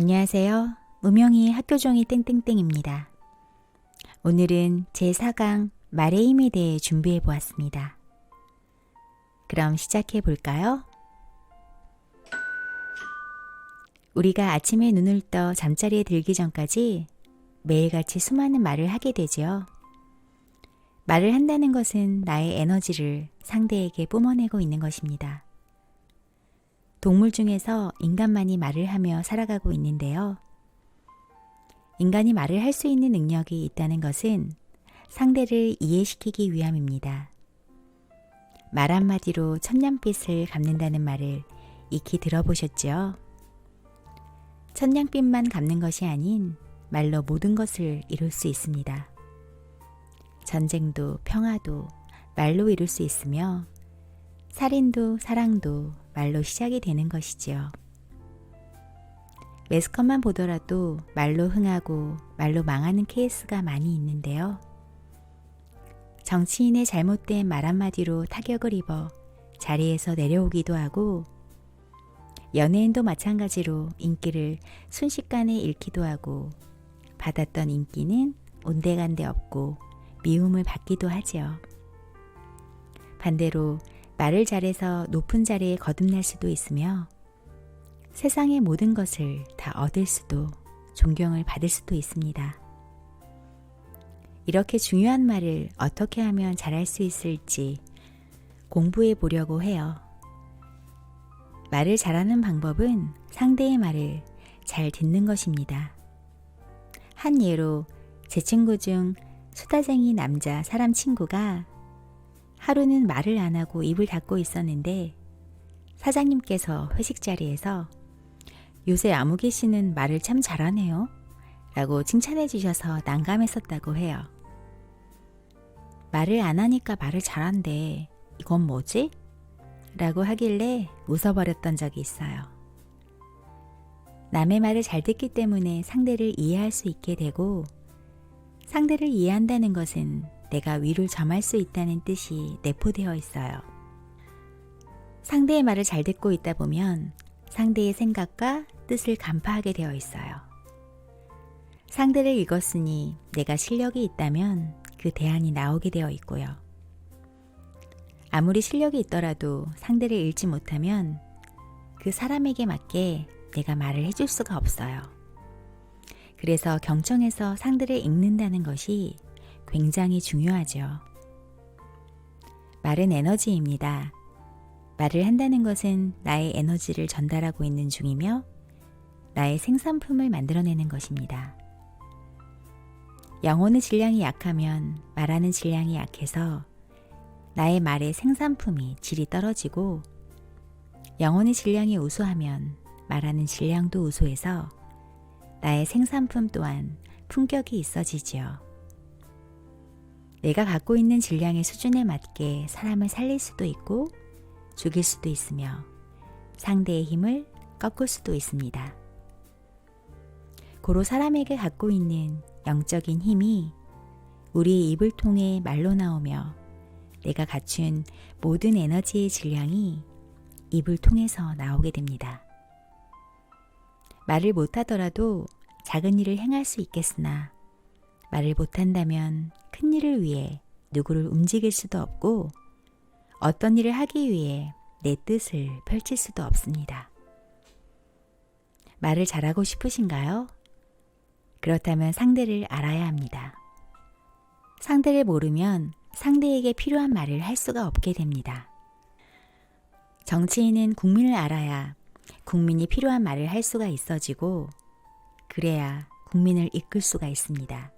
안녕하세요. 무명의 학교종이 땡땡땡입니다. 오늘은 제4강 말의 힘에 대해 준비해 보았습니다. 그럼 시작해 볼까요? 우리가 아침에 눈을 떠 잠자리에 들기 전까지 매일같이 수많은 말을 하게 되죠. 말을 한다는 것은 나의 에너지를 상대에게 뿜어내고 있는 것입니다. 동물 중에서 인간만이 말을 하며 살아가고 있는데요. 인간이 말을 할 수 있는 능력이 있다는 것은 상대를 이해시키기 위함입니다. 말 한마디로 천냥빛을 갚는다는 말을 익히 들어보셨죠? 천냥빛만 갚는 것이 아닌 말로 모든 것을 이룰 수 있습니다. 전쟁도 평화도 말로 이룰 수 있으며 살인도 사랑도 말로 시작이 되는 것이지요. 매스컴만 보더라도 말로 흥하고 말로 망하는 케이스가 많이 있는데요. 정치인의 잘못된 말 한마디로 타격을 입어 자리에서 내려오기도 하고, 연예인도 마찬가지로 인기를 순식간에 잃기도 하고, 받았던 인기는 온데간데 없고 미움을 받기도 하지요. 반대로 말을 잘해서 높은 자리에 거듭날 수도 있으며 세상의 모든 것을 다 얻을 수도, 존경을 받을 수도 있습니다. 이렇게 중요한 말을 어떻게 하면 잘할 수 있을지 공부해 보려고 해요. 말을 잘하는 방법은 상대의 말을 잘 듣는 것입니다. 한 예로 제 친구 중 수다쟁이 남자 사람 친구가 하루는 말을 안 하고 입을 닫고 있었는데, 사장님께서 회식 자리에서 요새 아무개 씨는 말을 참 잘하네요 라고 칭찬해 주셔서 난감했었다고 해요. 말을 안 하니까 말을 잘한대, 이건 뭐지? 라고 하길래 웃어버렸던 적이 있어요. 남의 말을 잘 듣기 때문에 상대를 이해할 수 있게 되고, 상대를 이해한다는 것은 내가 위를 점할 수 있다는 뜻이 내포되어 있어요. 상대의 말을 잘 듣고 있다 보면 상대의 생각과 뜻을 간파하게 되어 있어요. 상대를 읽었으니 내가 실력이 있다면 그 대안이 나오게 되어 있고요. 아무리 실력이 있더라도 상대를 읽지 못하면 그 사람에게 맞게 내가 말을 해줄 수가 없어요. 그래서 경청해서 상대를 읽는다는 것이 굉장히 중요하죠. 말은 에너지입니다. 말을 한다는 것은 나의 에너지를 전달하고 있는 중이며 나의 생산품을 만들어내는 것입니다. 영혼의 질량이 약하면 말하는 질량이 약해서 나의 말의 생산품이 질이 떨어지고, 영혼의 질량이 우수하면 말하는 질량도 우수해서 나의 생산품 또한 품격이 있어지지요. 내가 갖고 있는 질량의 수준에 맞게 사람을 살릴 수도 있고 죽일 수도 있으며 상대의 힘을 꺾을 수도 있습니다. 고로 사람에게 갖고 있는 영적인 힘이 우리의 입을 통해 말로 나오며 내가 갖춘 모든 에너지의 질량이 입을 통해서 나오게 됩니다. 말을 못하더라도 작은 일을 행할 수 있겠으나 말을 못한다면 큰 일을 위해 누구를 움직일 수도 없고 어떤 일을 하기 위해 내 뜻을 펼칠 수도 없습니다. 말을 잘하고 싶으신가요? 그렇다면 상대를 알아야 합니다. 상대를 모르면 상대에게 필요한 말을 할 수가 없게 됩니다. 정치인은 국민을 알아야 국민이 필요한 말을 할 수가 있어지고, 그래야 국민을 이끌 수가 있습니다.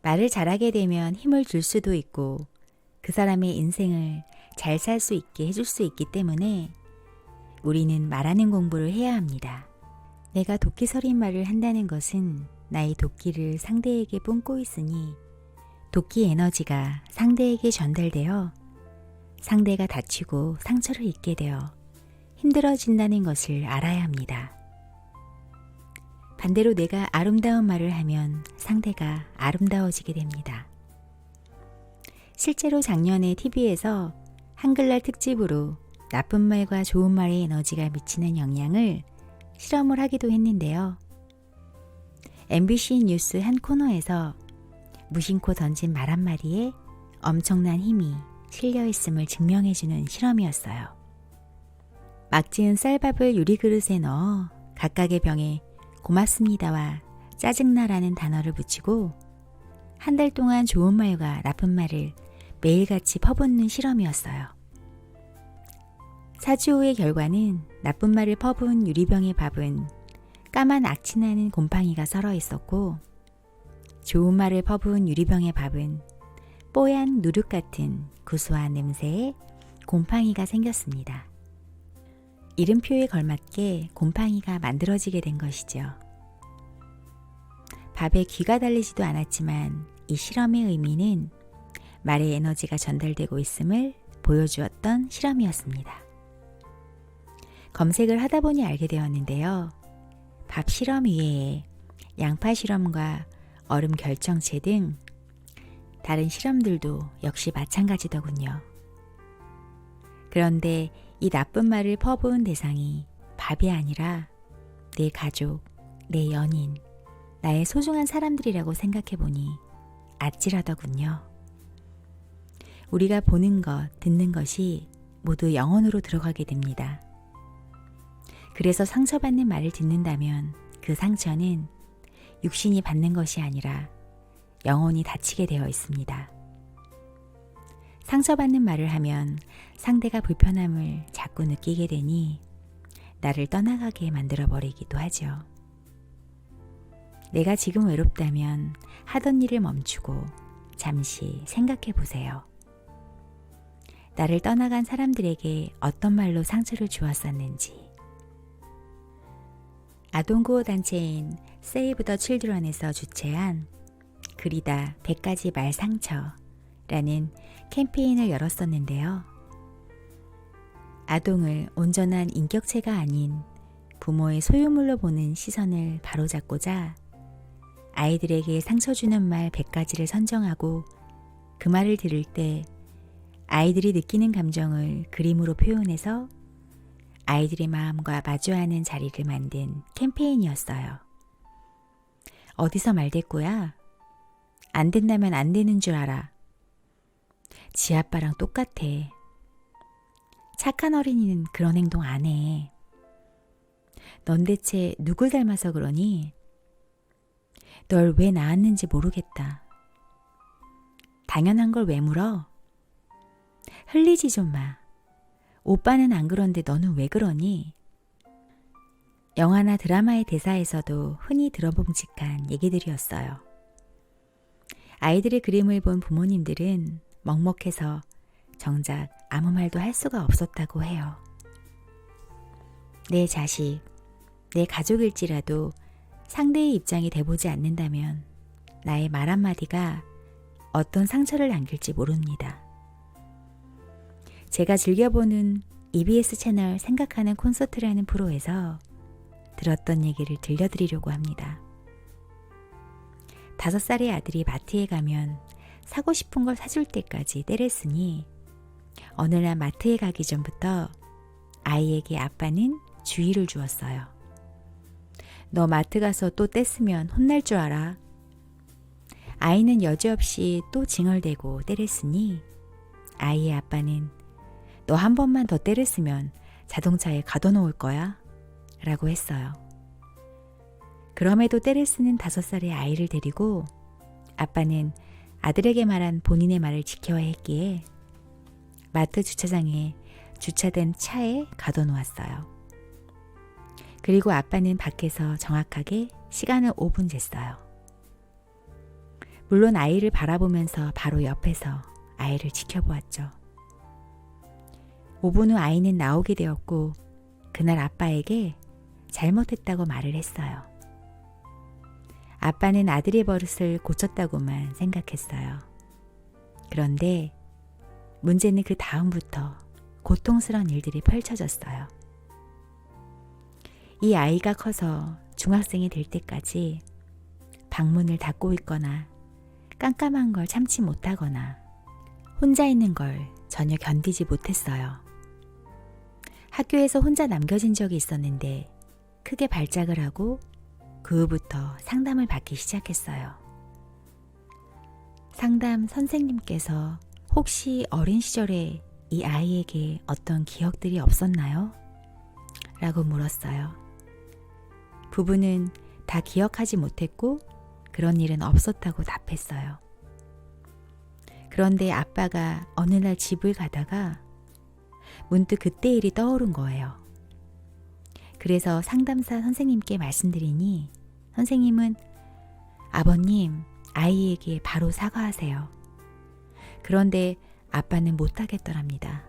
말을 잘하게 되면 힘을 줄 수도 있고 그 사람의 인생을 잘 살 수 있게 해줄 수 있기 때문에 우리는 말하는 공부를 해야 합니다. 내가 도끼 서린 말을 한다는 것은 나의 도끼를 상대에게 뿜고 있으니 도끼 에너지가 상대에게 전달되어 상대가 다치고 상처를 입게 되어 힘들어진다는 것을 알아야 합니다. 반대로 내가 아름다운 말을 하면 상대가 아름다워지게 됩니다. 실제로 작년에 TV에서 한글날 특집으로 나쁜 말과 좋은 말의 에너지가 미치는 영향을 실험을 하기도 했는데요. MBC 뉴스 한 코너에서 무심코 던진 말 한마디에 엄청난 힘이 실려 있음을 증명해주는 실험이었어요. 막 지은 쌀밥을 유리그릇에 넣어 각각의 병에 고맙습니다와 짜증나라는 단어를 붙이고 한 달 동안 좋은 말과 나쁜 말을 매일같이 퍼붓는 실험이었어요. 4주 후의 결과는 나쁜 말을 퍼부은 유리병의 밥은 까만 악취나는 곰팡이가 썰어 있었고, 좋은 말을 퍼부은 유리병의 밥은 뽀얀 누룩 같은 구수한 냄새에 곰팡이가 생겼습니다. 이름표에 걸맞게 곰팡이가 만들어지게 된 것이죠. 밥에 귀가 달리지도 않았지만 이 실험의 의미는 말의 에너지가 전달되고 있음을 보여주었던 실험이었습니다. 검색을 하다 보니 알게 되었는데요. 밥 실험 이외에 양파 실험과 얼음 결정체 등 다른 실험들도 역시 마찬가지더군요. 그런데 이 나쁜 말을 퍼부은 대상이 밥이 아니라 내 가족, 내 연인, 나의 소중한 사람들이라고 생각해보니 아찔하더군요. 우리가 보는 것, 듣는 것이 모두 영혼으로 들어가게 됩니다. 그래서 상처받는 말을 듣는다면 그 상처는 육신이 받는 것이 아니라 영혼이 다치게 되어 있습니다. 상처받는 말을 하면 상대가 불편함을 자꾸 느끼게 되니 나를 떠나가게 만들어버리기도 하죠. 내가 지금 외롭다면 하던 일을 멈추고 잠시 생각해 보세요. 나를 떠나간 사람들에게 어떤 말로 상처를 주었었는지. 아동구호단체인 세이브 더 칠드런에서 주최한 그리다 100가지 말 상처라는 캠페인을 열었었는데요. 아동을 온전한 인격체가 아닌 부모의 소유물로 보는 시선을 바로잡고자 아이들에게 상처 주는 말 100가지를 선정하고 그 말을 들을 때 아이들이 느끼는 감정을 그림으로 표현해서 아이들의 마음과 마주하는 자리를 만든 캠페인이었어요. 어디서 말대꾸야? 안 된다면 안 되는 줄 알아. 지 아빠랑 똑같아. 착한 어린이는 그런 행동 안 해. 넌 대체 누굴 닮아서 그러니? 널 왜 낳았는지 모르겠다. 당연한 걸 왜 물어? 흘리지 좀 마. 오빠는 안 그런데 너는 왜 그러니? 영화나 드라마의 대사에서도 흔히 들어봄직한 얘기들이었어요. 아이들의 그림을 본 부모님들은 먹먹해서 정작 아무 말도 할 수가 없었다고 해요. 내 자식, 내 가족일지라도 상대의 입장이 돼보지 않는다면 나의 말 한마디가 어떤 상처를 남길지 모릅니다. 제가 즐겨보는 EBS 채널 생각하는 콘서트라는 프로에서 들었던 얘기를 들려드리려고 합니다. 5살의 아들이 마트에 가면 사고 싶은 걸 사줄 때까지 떼를 쓰니 어느 날 마트에 가기 전부터 아이에게 아빠는 주의를 주었어요. 너 마트 가서 또 떼쓰면 혼날 줄 알아. 아이는 여지없이 또 징얼대고 떼를 쓰니 아이의 아빠는 너 한 번만 더 떼를 쓰면 자동차에 가둬놓을 거야 라고 했어요. 그럼에도 떼를 쓰는 5살의 아이를 데리고 아빠는 아들에게 말한 본인의 말을 지켜야 했기에 마트 주차장에 주차된 차에 가둬놓았어요. 그리고 아빠는 밖에서 정확하게 시간을 5분 쟀어요. 물론 아이를 바라보면서 바로 옆에서 아이를 지켜보았죠. 5분 후 아이는 나오게 되었고 그날 아빠에게 잘못했다고 말을 했어요. 아빠는 아들의 버릇을 고쳤다고만 생각했어요. 그런데 문제는 그 다음부터 고통스러운 일들이 펼쳐졌어요. 이 아이가 커서 중학생이 될 때까지 방문을 닫고 있거나 깜깜한 걸 참지 못하거나 혼자 있는 걸 전혀 견디지 못했어요. 학교에서 혼자 남겨진 적이 있었는데 크게 발작을 하고 그 후부터 상담을 받기 시작했어요. 상담 선생님께서 혹시 어린 시절에 이 아이에게 어떤 기억들이 없었나요? 라고 물었어요. 부부는 다 기억하지 못했고 그런 일은 없었다고 답했어요. 그런데 아빠가 어느 날 집을 가다가 문득 그때 일이 떠오른 거예요. 그래서 상담사 선생님께 말씀드리니 선생님은 아버님, 아이에게 바로 사과하세요. 그런데 아빠는 못하겠더랍니다.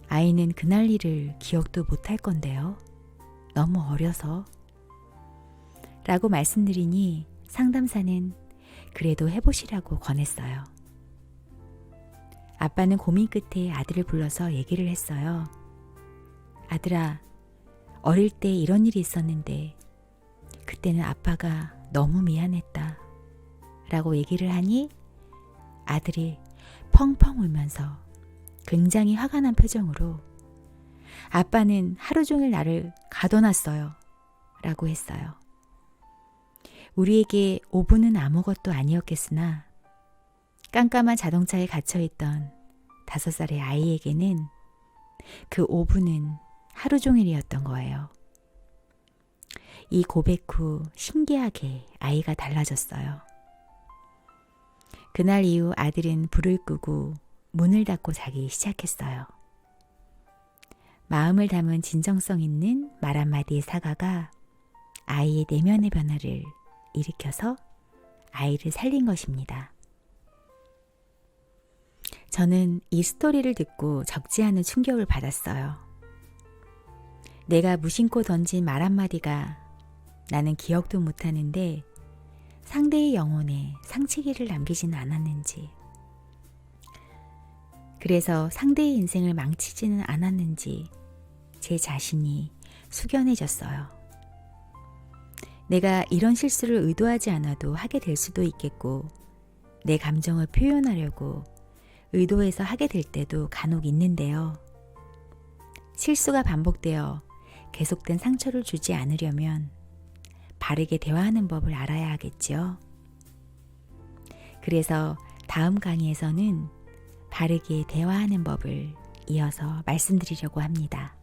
아이는 그날 일을 기억도 못할 건데요. 너무 어려서. 라고 말씀드리니 상담사는 그래도 해보시라고 권했어요. 아빠는 고민 끝에 아들을 불러서 얘기를 했어요. 아들아, 어릴 때 이런 일이 있었는데 그때는 아빠가 너무 미안했다. 라고 얘기를 하니 아들이 펑펑 울면서 굉장히 화가 난 표정으로 아빠는 하루 종일 나를 가둬놨어요. 라고 했어요. 우리에게 5분은 아무것도 아니었겠으나 깜깜한 자동차에 갇혀있던 5살의 아이에게는 그 5분은 하루 종일이었던 거예요. 이 고백 후 신기하게 아이가 달라졌어요. 그날 이후 아들은 불을 끄고 문을 닫고 자기 시작했어요. 마음을 담은 진정성 있는 말 한마디의 사과가 아이의 내면의 변화를 일으켜서 아이를 살린 것입니다. 저는 이 스토리를 듣고 적지 않은 충격을 받았어요. 내가 무심코 던진 말 한마디가 나는 기억도 못하는데 상대의 영혼에 상처기를 남기지는 않았는지, 그래서 상대의 인생을 망치지는 않았는지 제 자신이 숙연해졌어요. 내가 이런 실수를 의도하지 않아도 하게 될 수도 있겠고 내 감정을 표현하려고 의도해서 하게 될 때도 간혹 있는데요. 실수가 반복되어 계속된 상처를 주지 않으려면 바르게 대화하는 법을 알아야 하겠죠. 그래서 다음 강의에서는 바르게 대화하는 법을 이어서 말씀드리려고 합니다.